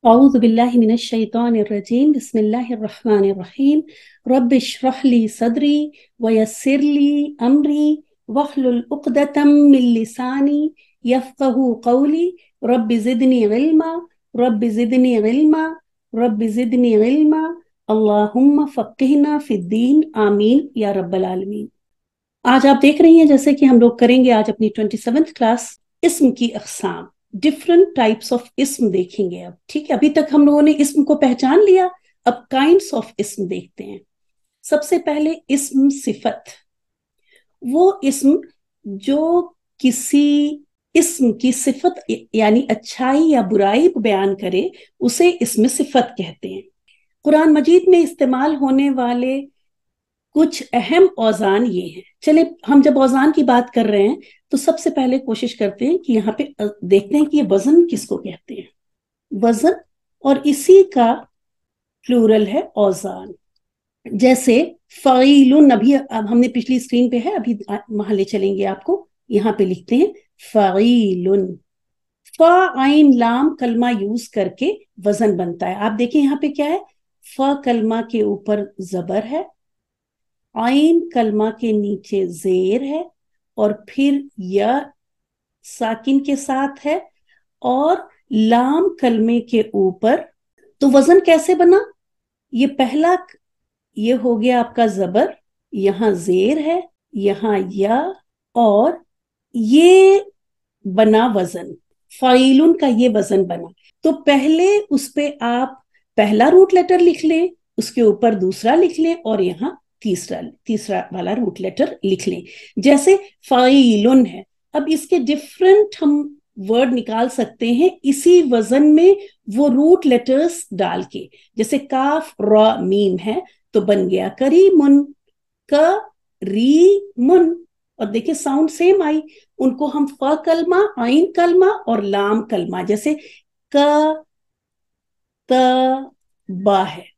أعوذ بالله من الشيطان الرجيم بسم الله الرحمن الرحيم رب اشرح لي صدري ويسر لي أمري واحلل عقدة من لساني يفقه قولي رب زدني علما رب زدني علما رب زدنی علما اللہم فقہنا فی الدین آمین یا رب العالمین۔ آج آپ دیکھ رہی ہیں جیسے کہ ہم لوگ کریں گے آج اپنی 27th کلاس اسم کی اقسام، ڈفرنٹ ٹائپس آف اسم دیکھیں گے اب، ٹھیک ہے۔ ابھی تک ہم لوگوں نے اسم کو پہچان لیا، اب کائنڈس آف اسم دیکھتے ہیں۔ سب سے پہلے اسم صفت، وہ اسم جو کسی اسم کی صفت یعنی اچھائی یا برائی بیان کرے اسے اسم صفت کہتے ہیں۔ قرآن مجید میں استعمال ہونے والے کچھ اہم اوزان یہ ہیں۔ چلیں ہم جب اوزان کی بات کر رہے ہیں تو سب سے پہلے کوشش کرتے ہیں کہ یہاں پہ دیکھتے ہیں کہ یہ وزن کس کو کہتے ہیں۔ وزن اور اسی کا پلورل ہے اوزان، جیسے فعیل، ابھی اب ہم نے پچھلی اسکرین پہ ہے، ابھی وہاں لے چلیں گے آپ کو۔ یہاں پہ لکھتے ہیں فعیل، فا عین لام کلمہ یوز کر کے وزن بنتا ہے۔ آپ دیکھیں یہاں پہ کیا ہے، فا کلمہ کے اوپر زبر ہے، عین کلمہ کے نیچے زیر ہے، اور پھر یا ساکن کے ساتھ ہے، اور لام کلمے کے اوپر۔ تو وزن کیسے بنا؟ یہ پہلا یہ ہو گیا آپ کا زبر، یہاں زیر ہے، یہاں یا، اور یہ بنا وزن، فعیلن کا یہ وزن بنا۔ تو پہلے اس پہ آپ پہلا روٹ لیٹر لکھ لیں، اس کے اوپر دوسرا لکھ لیں، اور یہاں تیسرا والا روٹ لیٹر لکھ لیں، جیسے فعیلن ہے۔ اب اس کے ڈفرنٹ ہم ورڈ نکال سکتے ہیں اسی وزن میں وہ روٹ لیٹرز ڈال کے، جیسے کاف را میم ہے تو بن گیا کریمن، کریمن، اور دیکھیں ساؤنڈ سیم آئی۔ ان کو ہم فا کلمہ، عین کلمہ اور لام کلمہ، جیسے کا تا با ہے،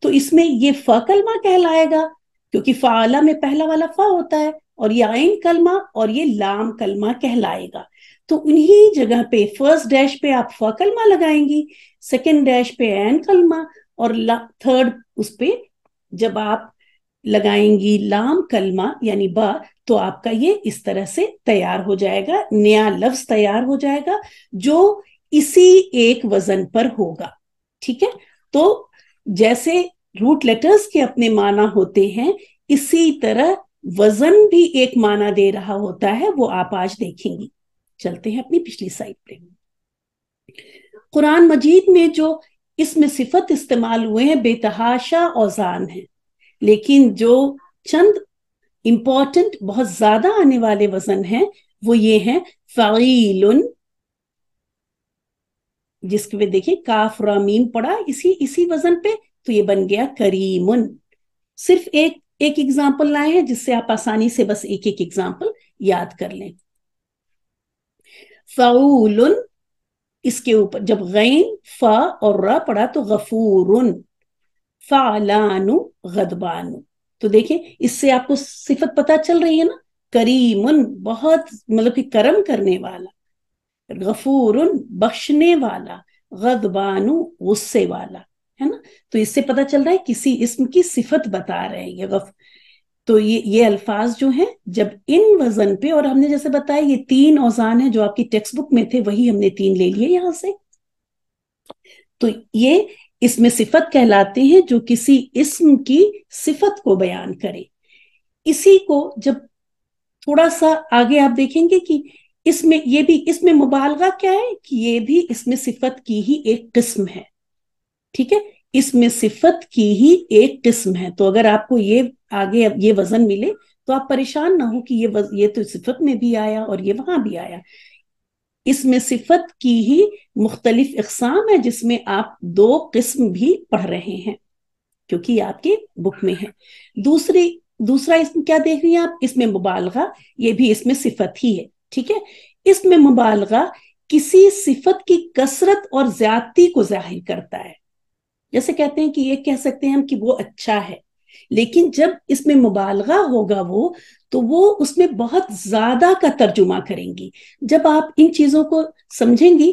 تو اس میں یہ فا کلمہ کہلائے گا کیونکہ فعالہ میں پہلا والا فا ہوتا ہے، اور یہ عین کلمہ اور یہ لام کلمہ کہلائے گا۔ تو انہی جگہ پہ فرسٹ ڈیش پہ آپ فا کلمہ لگائیں گی، سیکنڈ ڈیش پہ عین کلمہ، اور تھرڈ اس پہ جب آپ لگائیں گی لام کلمہ یعنی با، تو آپ کا یہ اس طرح سے تیار ہو جائے گا، نیا لفظ تیار ہو جائے گا جو اسی ایک وزن پر ہوگا، ٹھیک ہے۔ تو جیسے روٹ لیٹرز کے اپنے معنی ہوتے ہیں، اسی طرح وزن بھی ایک معنی دے رہا ہوتا ہے، وہ آپ آج دیکھیں گی۔ چلتے ہیں اپنی پچھلی سائٹ پہ۔ قرآن مجید میں جو اسم صفت استعمال ہوئے ہیں بے تحاشا اوزان ہیں، لیکن جو چند امپورٹنٹ بہت زیادہ آنے والے وزن ہیں وہ یہ ہیں فعیل، جس کے دیکھیں کاف را میم پڑا اسی وزن پہ، تو یہ بن گیا کریمن۔ صرف ایک ایگزامپل لائے ہیں جس سے آپ آسانی سے بس ایک ایگزامپل یاد کر لیں۔ فعول، اس کے اوپر جب غین فا اور را پڑا تو غفورن، فعلان غضبان، تو دیکھیں اس سے آپ کو صفت پتہ چل رہی ہے نا، کریمن بہت مطلب کہ کرم کرنے والا، غفورن بخشنے والا، غضبان غصے والا، ہے نا۔ تو اس سے پتہ چل رہا ہے کسی اسم کی صفت بتا رہے ہیں یہ تو یہ الفاظ جو ہیں جب ان وزن پہ، اور ہم نے جیسے بتایا یہ 3 اوزان ہیں جو آپ کی ٹیکسٹ بک میں تھے، وہی ہم نے 3 لے لیے یہاں سے۔ تو یہ اسم صفت کہلاتے ہیں جو کسی اسم کی صفت کو بیان کرے۔ اسی کو جب تھوڑا سا آگے آپ دیکھیں گے کہ اس میں یہ بھی اسم مبالغہ کیا ہے، کہ یہ بھی اسم صفت کی ہی ایک قسم ہے، ٹھیک ہے، اسم صفت کی ہی ایک قسم ہے۔ تو اگر آپ کو یہ آگے یہ وزن ملے تو آپ پریشان نہ ہو کہ یہ تو صفت میں بھی آیا اور یہ وہاں بھی آیا۔ اسم صفت کی ہی مختلف اقسام ہے جس میں آپ 2 قسم بھی پڑھ رہے ہیں کیونکہ یہ آپ کی بک میں ہے۔ دوسرا اسم کیا دیکھ رہی ہیں آپ، اسم مبالغہ، یہ بھی اسم صفت ہی ہے، ٹھیک ہے۔ اسم مبالغہ کسی صفت کی کثرت اور زیادتی کو ظاہر کرتا ہے، جیسے کہتے ہیں کہ یہ کہہ سکتے ہیں ہم کہ وہ اچھا ہے، لیکن جب اس میں مبالغہ ہوگا تو وہ اس میں بہت زیادہ کا ترجمہ کریں گی۔ جب آپ ان چیزوں کو سمجھیں گی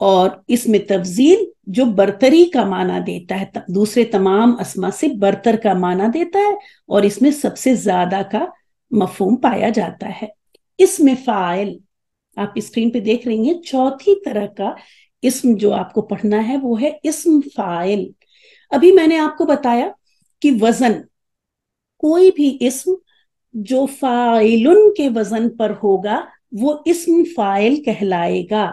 اور اسم تفضیل جو برتری کا معنی دیتا ہے، دوسرے تمام اسما سے برتر کا معنی دیتا ہے اور اس میں سب سے زیادہ کا مفہوم پایا جاتا ہے۔ اسم فاعل آپ اسکرین پہ دیکھ رہی ہیں، چوتھی طرح کا اسم جو آپ کو پڑھنا ہے وہ ہے اسم فاعل۔ ابھی میں نے آپ کو بتایا کہ وزن، کوئی بھی اسم جو فاعلن کے وزن پر ہوگا وہ اسم فاعل کہلائے گا۔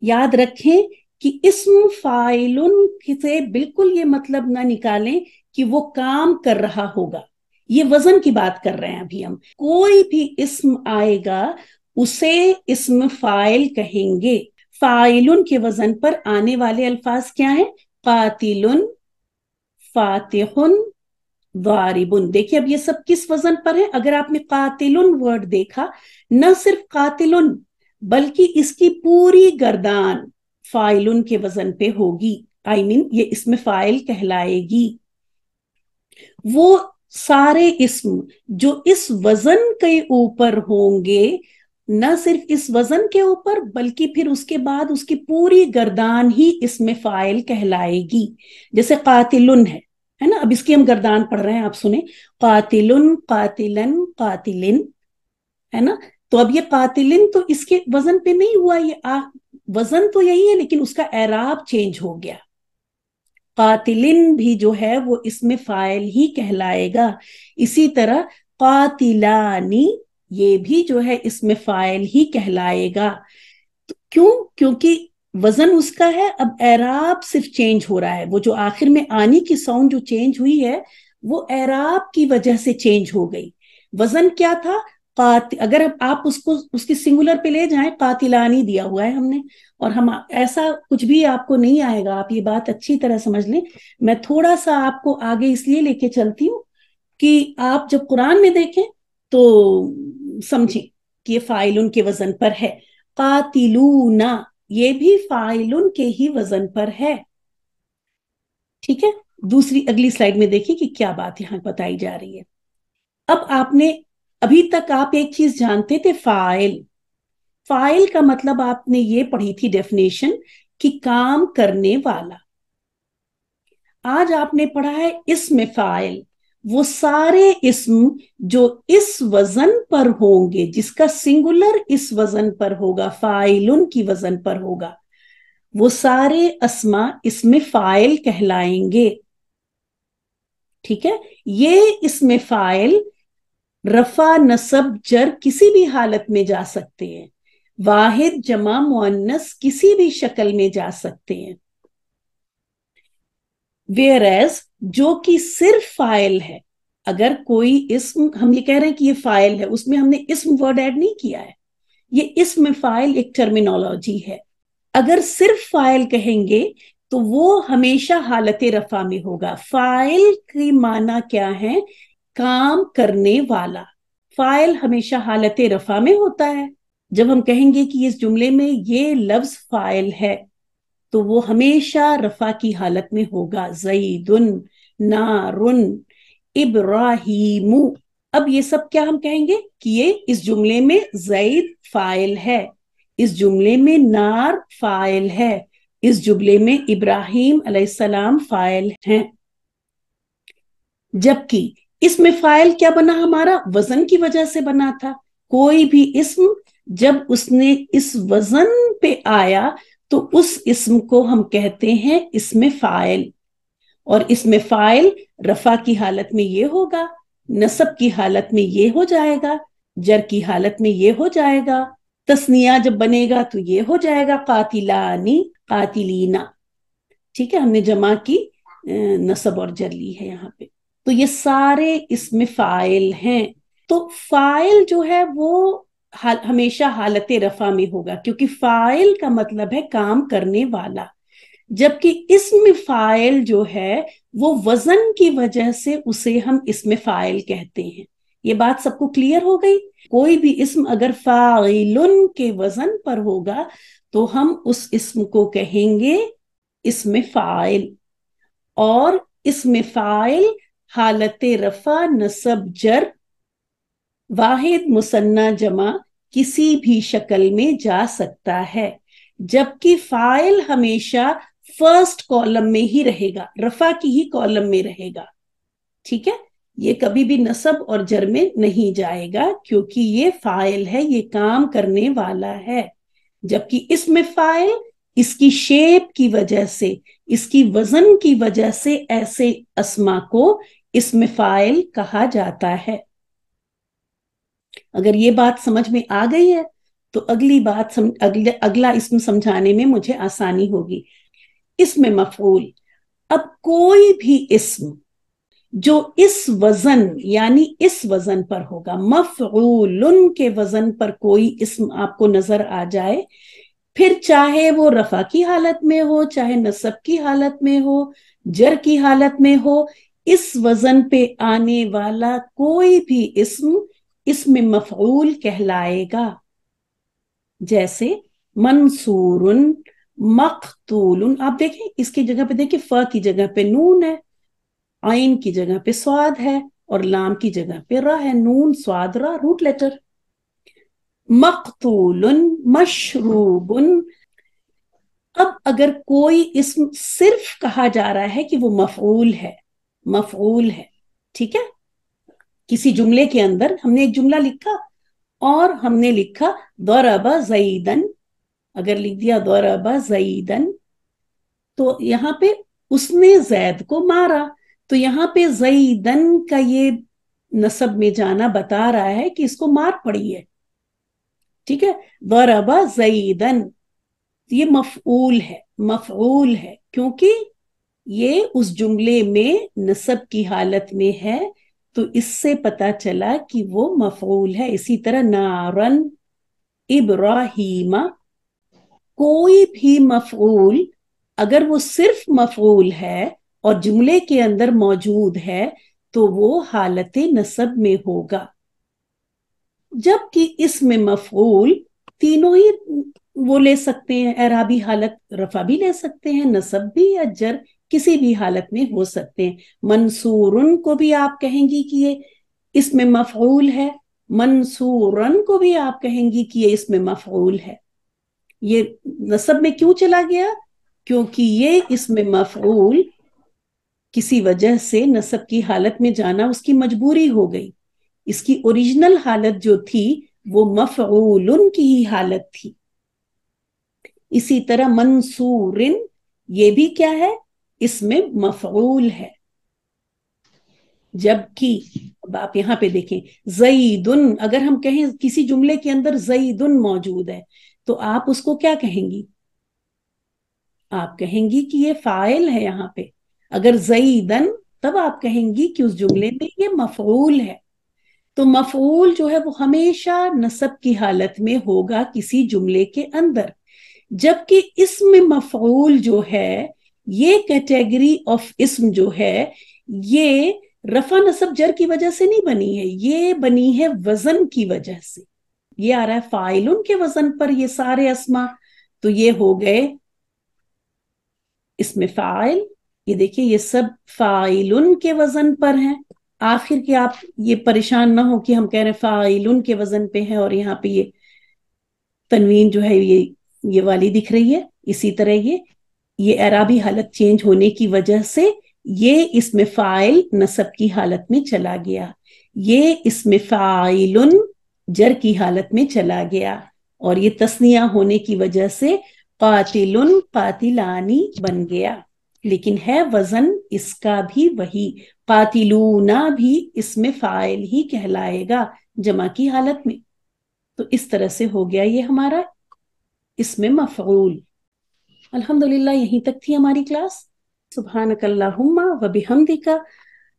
یاد رکھیں کہ اسم فاعلن سے بالکل یہ مطلب نہ نکالیں کہ وہ کام کر رہا ہوگا، یہ وزن کی بات کر رہے ہیں ابھی ہم۔ کوئی بھی اسم آئے گا اسے اسم فاعل کہیں گے۔ فاعلن کے وزن پر آنے والے الفاظ کیا ہیں؟ قاتل، فاتح، ضاربن۔ دیکھیے اب یہ سب کس وزن پر ہے؟ اگر آپ نے قاتلن ورڈ دیکھا، نہ صرف قاتلن بلکہ اس کی پوری گردان فاعلن کے وزن پہ ہوگی، یہ اسم فاعل کہلائے گی۔ وہ سارے اسم جو اس وزن کے اوپر ہوں گے، نہ صرف اس وزن کے اوپر بلکہ پھر اس کے بعد اس کی پوری گردان ہی اسم فاعل کہلائے گی۔ جیسے قاتلن ہے نا، اب اس کی ہم گردان پڑھ رہے ہیں، آپ سنیں، قاتلن، قاتلن، قاتلن، ہے نا۔ تو اب یہ قاتلن تو اس کے وزن پہ نہیں ہوا، یہ وزن تو یہی ہے لیکن اس کا اعراب چینج ہو گیا۔ قاتلن بھی جو ہے وہ اسم فاعل ہی کہلائے گا۔ اسی طرح قاتلانی، یہ بھی جو ہے اسم فاعل ہی کہلائے گا۔ کیوں؟ کیونکہ وزن اس کا ہے، اب اعراب صرف چینج ہو رہا ہے۔ وہ جو آخر میں آنی کی ساؤنڈ جو چینج ہوئی ہے وہ اعراب کی وجہ سے چینج ہو گئی۔ وزن کیا تھا؟ اگر آپ اس کی سنگولر پہ لے جائیں، قاتلانی دیا ہوا ہے ہم نے، اور ہم ایسا کچھ بھی آپ کو نہیں آئے گا، آپ یہ بات اچھی طرح سمجھ لیں۔ میں تھوڑا سا آپ کو آگے اس لیے لے کے چلتی ہوں کہ آپ جب قرآن میں دیکھیں تو سمجھیں کہ یہ فاعلن کے وزن پر ہے۔ قاتلون، یہ بھی فاعلن کے ہی وزن پر ہے۔ ٹھیک ہے، دوسری اگلی سلائیڈ میں دیکھیں کہ کیا بات یہاں بتائی جا رہی ہے۔ اب آپ نے ابھی تک آپ ایک چیز جانتے تھے، فاعل۔ فاعل کا مطلب آپ نے یہ پڑھی تھی ڈیفینیشن کہ کام کرنے والا۔ آج آپ نے پڑھا ہے اسم فاعل، وہ سارے اسم جو اس وزن پر ہوں گے، جس کا سنگولر اس وزن پر ہوگا، فاعلن کی وزن پر ہوگا، وہ سارے اسما اسم فاعل کہلائیں گے۔ ٹھیک ہے، یہ اسم فاعل رفع، نصب، جر کسی بھی حالت میں جا سکتے ہیں، واحد، جمع، مؤنث کسی بھی شکل میں جا سکتے ہیں۔ ویئرز جو کہ صرف فاعل ہے، اگر کوئی اسم ہم یہ کہہ رہے ہیں کہ یہ فاعل ہے، اس میں ہم نے اسم ورڈ ایڈ نہیں کیا ہے، یہ اسم فاعل ایک ٹرمینالوجی ہے۔ اگر صرف فاعل کہیں گے تو وہ ہمیشہ حالت رفع میں ہوگا۔ فاعل کی معنی کیا ہے؟ کام کرنے والا۔ فاعل ہمیشہ حالت رفع میں ہوتا ہے۔ جب ہم کہیں گے کہ اس جملے میں یہ لفظ فاعل ہے تو وہ ہمیشہ رفع کی حالت میں ہوگا۔ زیدن، نارن، ابراہیم۔ اب یہ سب کیا ہم کہیں گے کہ یہ اس جملے میں زید فاعل ہے، اس جملے میں نار فاعل ہے، اس جملے میں ابراہیم علیہ السلام فاعل ہیں۔ جبکہ اسم فاعل کیا بنا ہمارا؟ وزن کی وجہ سے بنا تھا۔ کوئی بھی اسم جب اس نے اس وزن پہ آیا تو اس اسم کو ہم کہتے ہیں اسم فاعل، اور اسم فاعل رفع کی حالت میں یہ ہوگا، نصب کی حالت میں یہ ہو جائے گا، جر کی حالت میں یہ ہو جائے گا، تثنیہ جب بنے گا تو یہ ہو جائے گا قاتلانی، قاتلینا۔ ٹھیک ہے، ہم نے جمع کی نصب اور جر لی ہے یہاں پہ۔ تو یہ سارے اسم فاعل ہیں۔ تو فاعل جو ہے وہ ہمیشہ حالت رفع میں ہوگا، کیونکہ فاعل کا مطلب ہے کام کرنے والا، جبکہ اسم فاعل جو ہے وہ وزن کی وجہ سے اسے ہم اسم فاعل کہتے ہیں۔ یہ بات سب کو کلیئر ہو گئی؟ کوئی بھی اسم اگر فاعلن کے وزن پر ہوگا تو ہم اس اسم کو کہیں گے اسم فاعل، اور اسم فاعل حالت رفع، نصب، جر، واحد، مثنی، جمع کسی بھی شکل میں جا سکتا ہے۔ جبکہ فاعل ہمیشہ فرسٹ کالم میں ہی رہے گا، رفع کی ہی کالم میں رہے گا. ٹھیک ہے، یہ کبھی بھی نصب اور جر میں نہیں جائے گا کیونکہ یہ فاعل ہے، یہ کام کرنے والا ہے. جبکہ اسم فاعل اس کی شیپ کی وجہ سے، اس کی وزن کی وجہ سے ایسے اسما کو اسم فاعل کہا جاتا ہے. اگر یہ بات سمجھ میں آ گئی ہے تو اگلی بات اگلا اسم سمجھانے میں مجھے آسانی ہوگی. اسم مفعول. اب کوئی بھی اسم جو اس وزن یعنی اس وزن پر ہوگا، مفعول کے وزن پر کوئی اسم آپ کو نظر آ جائے، پھر چاہے وہ رفع کی حالت میں ہو، چاہے نصب کی حالت میں ہو، جر کی حالت میں ہو، اس وزن پہ آنے والا کوئی بھی اسم مفعول کہلائے گا. جیسے منصور، مقتول. آپ دیکھیں اس کی جگہ پہ دیکھیں، فا کی جگہ پہ نون ہے، عین کی جگہ پہ سواد ہے، اور لام کی جگہ پہ را ہے. نون سواد را روٹ لیٹر. مقتول، مشروب. اب اگر کوئی اسم صرف کہا جا رہا ہے کہ وہ مفعول ہے، مفعول ہے، ٹھیک ہے، کسی جملے کے اندر ہم نے ایک جملہ لکھا اور ہم نے لکھا ضرب زیدن. اگر لکھ دیا ضرب زیدن تو یہاں پہ اس نے زید کو مارا، تو یہاں پہ زیدن کا یہ نصب میں جانا بتا رہا ہے کہ اس کو مار پڑی ہے. ٹھیک ہے، ضرب زیدن یہ مفعول ہے، مفعول ہے کیونکہ یہ اس جملے میں نصب کی حالت میں ہے، تو اس سے پتا چلا کہ وہ مفعول ہے. اسی طرح نارن ابراہیم. کوئی بھی مفعول اگر وہ صرف مفعول ہے اور جملے کے اندر موجود ہے تو وہ حالت نصب میں ہوگا. جبکہ اسم مفعول تینوں ہی وہ لے سکتے ہیں، اعرابی حالت رفع بھی لے سکتے ہیں، نصب بھی یا جر کسی بھی حالت میں ہو سکتے ہیں. منصورن کو بھی آپ کہیں گی کہ یہ اسم مفعول ہے، منصورن کو بھی آپ کہیں گی کہ یہ اسم مفعول ہے. یہ نصب میں کیوں چلا گیا؟ کیونکہ یہ اسم مفعول کسی وجہ سے نصب کی حالت میں جانا اس کی مجبوری ہو گئی. اس کی اوریجنل حالت جو تھی وہ مفعول کی ہی حالت تھی. اسی طرح منصورن یہ بھی کیا ہے؟ اسم مفعول ہے. جبکہ اب آپ یہاں پہ دیکھیں زیدن، اگر ہم کہیں کسی جملے کے اندر زیدن موجود ہے تو آپ اس کو کیا کہیں گی؟ آپ کہیں گی کہ یہ فاعل ہے یہاں پہ. اگر زیدن تب آپ کہیں گی کہ اس جملے میں یہ مفعول ہے. تو مفعول جو ہے وہ ہمیشہ نصب کی حالت میں ہوگا کسی جملے کے اندر. جبکہ اسم مفعول جو ہے، یہ کیٹیگری آف اسم جو ہے، یہ رفع نصب جر کی وجہ سے نہیں بنی ہے، یہ بنی ہے وزن کی وجہ سے. یہ آ رہا ہے فاعلن کے وزن پر یہ سارے اسما، تو یہ ہو گئے اسم فاعل. یہ دیکھیں یہ سب فاعلن کے وزن پر ہیں. آخر کہ آپ یہ پریشان نہ ہو کہ ہم کہہ رہے ہیں فاعلن کے وزن پہ ہیں اور یہاں پہ یہ تنوین جو ہے یہ والی دکھ رہی ہے. اسی طرح یہ اعرابی حالت چینج ہونے کی وجہ سے یہ اسم فاعل نصب کی حالت میں چلا گیا، یہ اسم فاعلن جر کی حالت میں چلا گیا، اور یہ تثنیہ ہونے کی وجہ سے قاتلن قاتلانی بن گیا. لیکن ہے وزن اس کا بھی وہی، قاتلونا بھی اسم فاعل ہی کہلائے گا جمع کی حالت میں. تو اس طرح سے ہو گیا یہ ہمارا اسم مفعول. الحمدللہ یہیں تک تھی ہماری کلاس. سبحانک اللہم و بحمدک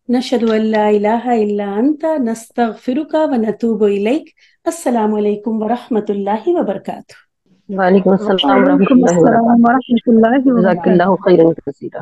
نشہد ان لا الہ الا انت نستغفرک و نتوب الیک. السلام علیکم ورحمۃ اللہ وبرکاتہ. وعلیکم السلام ورحمۃ وعلیکم اللہ السلام وبرکاتہ. ورحمۃ اللہ جزاک وبرکاتہ. اللہ خیرا کثیرا.